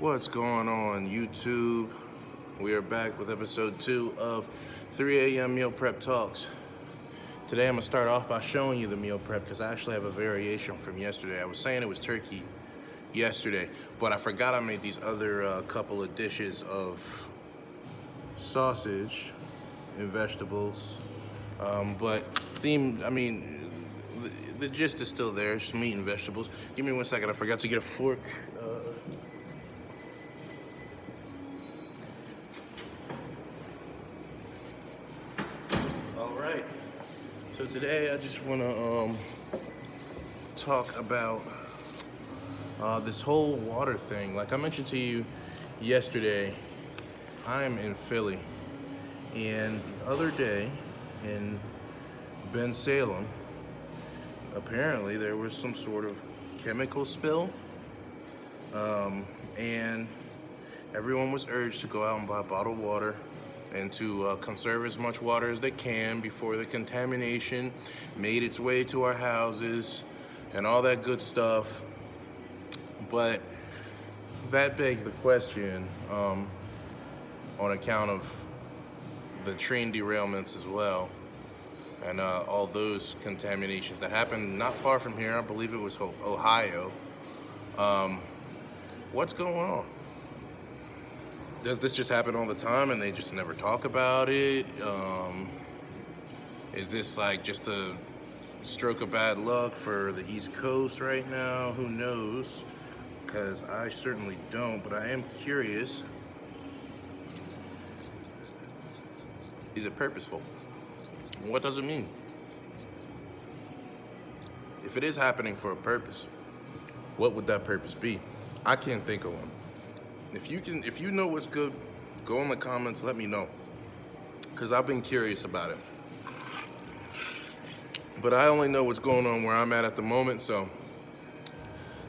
What's going on, YouTube? We are back with episode 2 of 3 a.m. Meal Prep Talks. Today I'm going to start off by showing you the meal prep because I actually have a variation from yesterday. I was saying it was turkey yesterday, but I forgot I made these other couple of dishes of sausage and vegetables. But the gist is still there, just meat and vegetables. Give me 1 second, I forgot to get a fork. All right, so today I just want to talk about this whole water thing. Like I mentioned to you yesterday, I'm in Philly, and the other day in Salem, apparently there was some sort of chemical spill, and everyone was urged to go out and buy bottled water and to conserve as much water as they can before the contamination made its way to our houses and all that good stuff. But that begs the question, on account of the train derailments as well, and all those contaminations that happened not far from here. I believe it was Ohio. What's going on? Does this just happen all the time and they just never talk about it? Is this like just a stroke of bad luck for the East Coast right now? Who knows? Because I certainly don't, but I am curious. Is it purposeful? What does it mean? If it is happening for a purpose, what would that purpose be? I can't think of one. If you know what's good, go in the comments, let me know. Because I've been curious about it. But I only know what's going on where I'm at the moment, so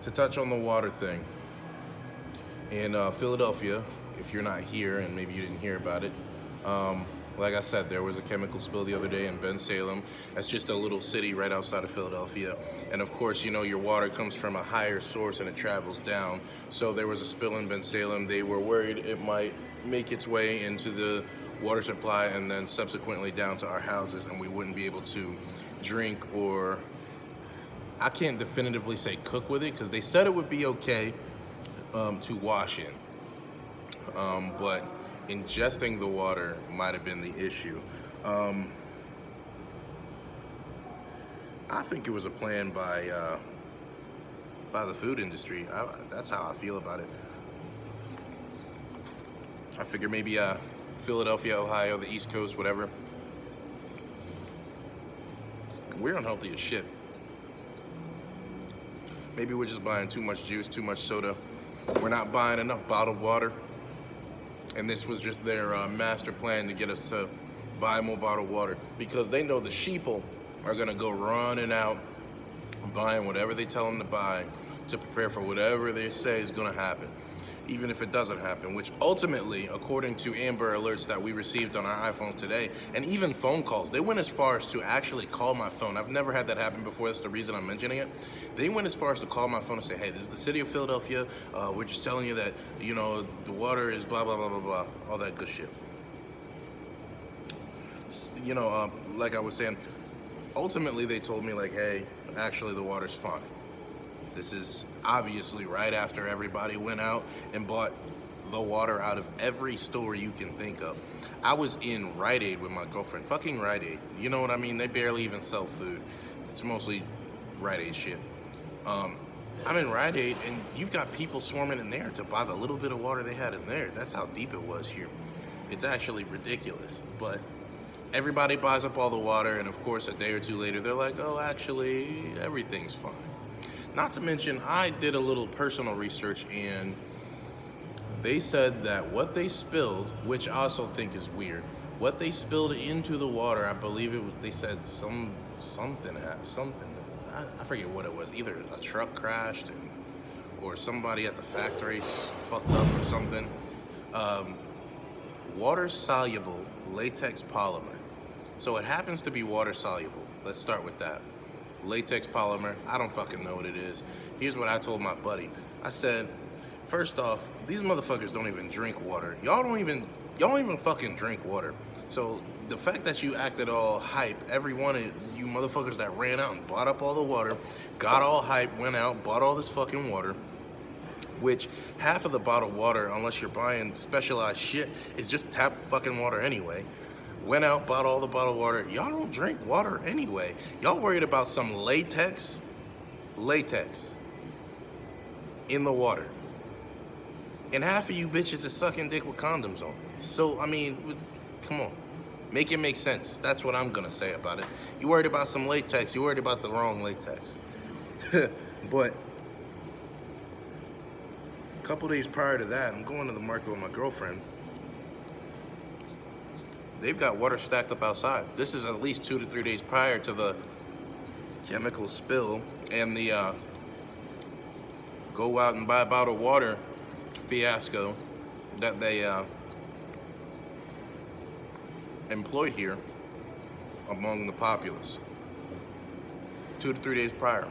to touch on the water thing. In Philadelphia, if you're not here and maybe you didn't hear about it, like I said, there was a chemical spill the other day in Salem. That's just a little city right outside of Philadelphia. And of course, you know, your water comes from a higher source and it travels down. So there was a spill in Salem. They were worried it might make its way into the water supply and then subsequently down to our houses, and we wouldn't be able to drink, or I can't definitively say cook with it because they said it would be okay to wash in. But ingesting the water might have been the issue. I think it was a plan by the food industry. That's how I feel about it. I figure maybe Philadelphia, Ohio, the East Coast, whatever. We're unhealthy as shit. Maybe we're just buying too much juice, too much soda. We're not buying enough bottled water. And this was just their master plan to get us to buy more bottled water, because they know the sheeple are gonna go running out, buying whatever they tell them to buy to prepare for whatever they say is gonna happen, even if it doesn't happen, which ultimately, according to Amber Alerts that we received on our iPhone today, and even phone calls, they went as far as to actually call my phone. I've never had that happen before, that's the reason I'm mentioning it. They went as far as to call my phone and say, hey, this is the city of Philadelphia, we're just telling you that, you know, the water is blah, blah, blah, blah, blah, all that good shit. You know, like I was saying, ultimately they told me like, hey, actually the water's fine. This is obviously right after everybody went out and bought the water out of every store you can think of. I was in Rite Aid with my girlfriend, fucking Rite Aid. You know what I mean? They barely even sell food. It's mostly Rite Aid shit. I'm in Rite Aid and you've got people swarming in there to buy the little bit of water they had in there. That's how deep it was here. It's actually ridiculous, but everybody buys up all the water, and of course a day or two later they're like, oh, actually everything's fine. Not to mention, I did a little personal research and they said that what they spilled, which I also think is weird, what they spilled into the water, I believe it was, they said something happened, I forget what it was, either a truck crashed or somebody at the factory fucked up or something. Water soluble latex polymer. So it happens to be water soluble. Let's start with that. Latex polymer, I don't fucking know what it is. Here's what I told my buddy. I said, First off, these motherfuckers don't even drink water. Y'all don't even fucking drink water. So the fact that you acted all hype, every one of you motherfuckers that ran out and bought up all the water, got all hype, went out, bought all this fucking water, which half of the bottled water, unless you're buying specialized shit, is just tap fucking water anyway. Went out, bought all the bottled water. Y'all don't drink water anyway. Y'all worried about some latex in the water. And half of you bitches is sucking dick with condoms on. So, I mean, come on. Make it make sense. That's what I'm gonna say about it. You worried about some latex, you worried about the wrong latex. But a couple days prior to that, I'm going to the market with my girlfriend. They've got water stacked up outside. This is at least 2 to 3 days prior to the chemical spill and the go out and buy a bottle of water fiasco that they employed here among the populace. 2 to 3 days prior.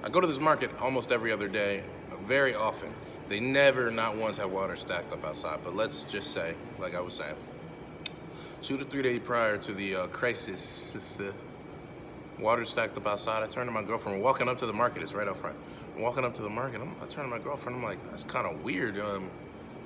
I go to this market almost every other day, very often. They never, not once, have water stacked up outside. But let's just say, like I was saying, 2 to 3 days prior to the crisis, water stacked up outside. I turned to my girlfriend. We're walking up to the market. It's right up front. I'm walking up to the market. I turn to my girlfriend. I'm like, that's kind of weird.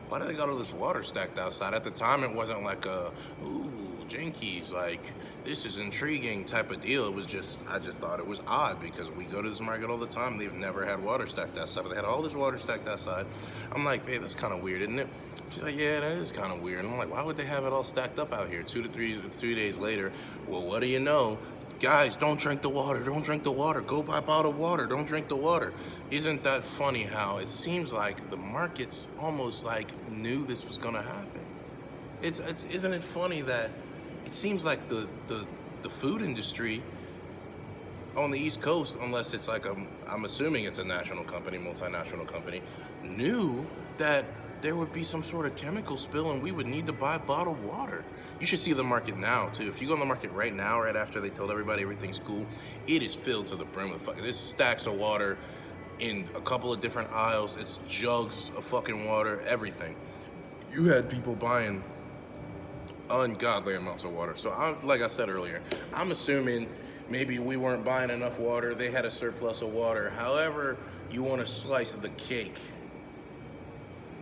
Why do they got all this water stacked outside? At the time, it wasn't like a, ooh, jinkies, like, this is intriguing type of deal. It was just, I just thought it was odd because we go to this market all the time. They've never had water stacked outside, but they had all this water stacked outside. I'm like, babe, that's kind of weird, isn't it? She's like, yeah, that is kind of weird. And I'm like, why would they have it all stacked up out here? 2 to 3 days later, well, what do you know? Guys, don't drink the water, don't drink the water. Go buy bottled water, don't drink the water. Isn't that funny how it seems like the markets almost like knew this was gonna happen? Isn't it funny that it seems like the food industry on the East Coast, unless it's like I'm assuming it's a national company, multinational company, knew that there would be some sort of chemical spill and we would need to buy bottled water. You should see the market now too. If you go in the market right now, right after they told everybody everything's cool, it is filled to the brim with fucking, there's stacks of water in a couple of different aisles. It's jugs of fucking water, everything. You had people buying ungodly amounts of water. So like I said earlier, I'm assuming maybe we weren't buying enough water. They had a surplus of water. However you want to slice the cake,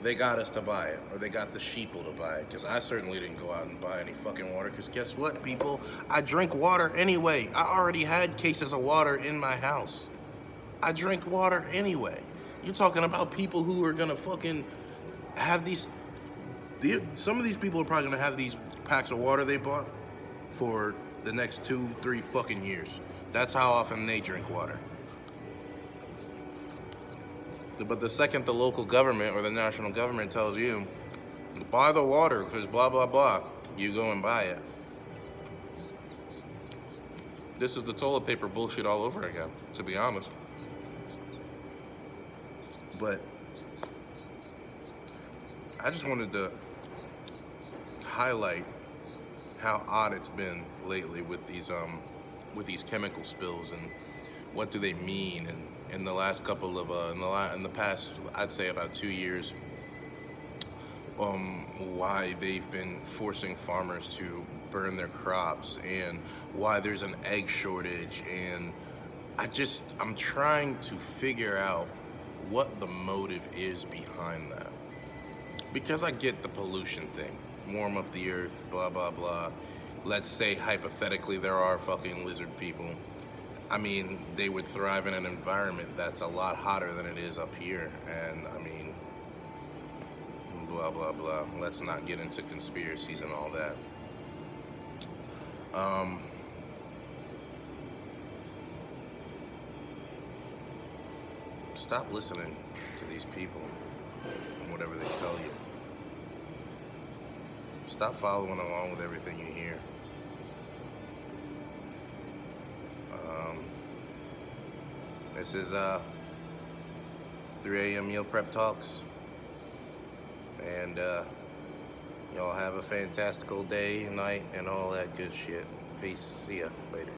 they got us to buy it, or they got the Sheeple to buy it, because I certainly didn't go out and buy any fucking water, because guess what, people? I drink water anyway. I already had cases of water in my house. I drink water anyway. You're talking about people who are gonna fucking have these, some of these people are probably gonna have these packs of water they bought for the next 2, 3 fucking years. That's how often they drink water. But the second the local government or the national government tells you, buy the water because blah, blah, blah, you go and buy it. This is the toilet paper bullshit all over again, to be honest. But I just wanted to highlight how odd it's been lately with these chemical spills and what do they mean, and in the last couple of in the past, I'd say about 2 years, why they've been forcing farmers to burn their crops and why there's an egg shortage, and I'm trying to figure out what the motive is behind that. Because I get the pollution thing, warm up the earth, blah, blah, blah. Let's say hypothetically there are fucking lizard people. I mean, they would thrive in an environment that's a lot hotter than it is up here. And I mean, blah, blah, blah. Let's not get into conspiracies and all that. Stop listening to these people and whatever they tell you. Stop following along with everything you hear. This is 3 a.m. meal prep talks, and y'all have a fantastical day, night, and all that good shit. Peace. See ya later.